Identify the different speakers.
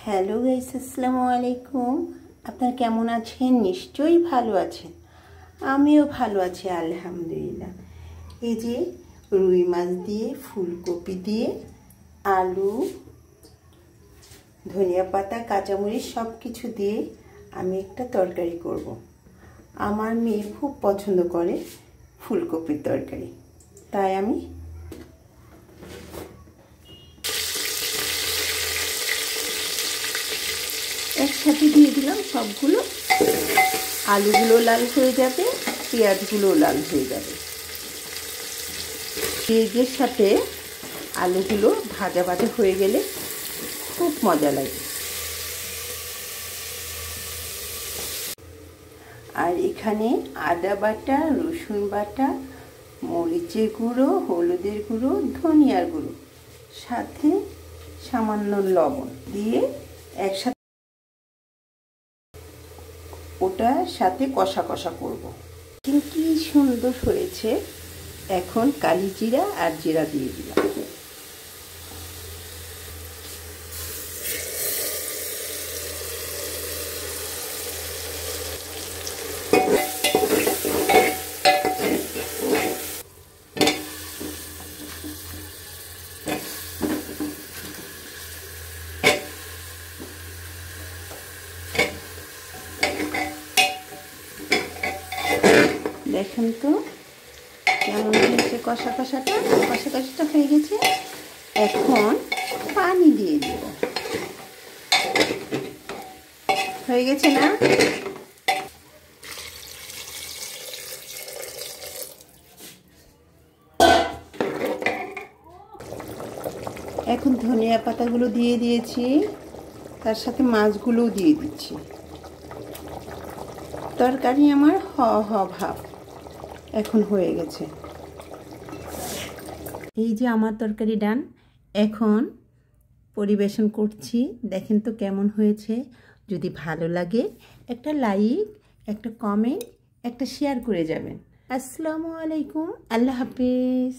Speaker 1: Hello guys, আসসালামু আলাইকুম। আপনারা কেমন আছেন? নিশ্চয়ই ভালো আছেন। আমিও ভালো আছি আলহামদুলিল্লাহ। এই যে রুই মাছ দিয়ে, ফুলকপি দিয়ে, আলু, ধনিয়া পাতা, কাঁচামরিচ সব কিছু দিয়ে আমি একটা তরকারি করব। আমার মেয়ে খুব পছন্দ করে ফুলকপির তরকারি, তাই আমি একসাথে দিয়ে দিলাম সবগুলো। আলুগুলো লাল হয়ে যাবে, পেঁয়াজগুলো লাল হয়ে যাবে। পেঁয়াজের সাথে আলুগুলো ভাজা ভাজা হয়ে গেলে খুব মজা লাগে। আর এখানে আদা বাটা, রসুন বাটা, মরিচের গুঁড়ো, হলুদের গুঁড়ো, ধনিয়ার গুঁড়ো, সাথে সামান্য লবণ দিয়ে একসাথে ওটার সাথে কষা কষা করব। কি সুন্দর হয়েছে। এখন কালি জিরা আর জিরা দিয়ে দিলাম। দেখেন তো কেমন হয়েছে কষাটা হয়ে গেছে। এখন পানি দিয়ে দেব। হয়ে গেছে না? এখন ধনিয়া পাতাগুলো দিয়ে দিয়েছি, তার সাথে মাছগুলোও দিয়ে দিচ্ছি। তরকারি আমার ভাব এখন হয়ে গেছে। এই যে আমার তরকারি ডান। এখন পরিবেশন করছি। দেখেন তো কেমন হয়েছে। যদি ভালো লাগে একটা লাইক, একটা কমেন্ট, একটা শেয়ার করে যাবেন। আসসালামু আলাইকুম, আল্লাহ হাফেজ।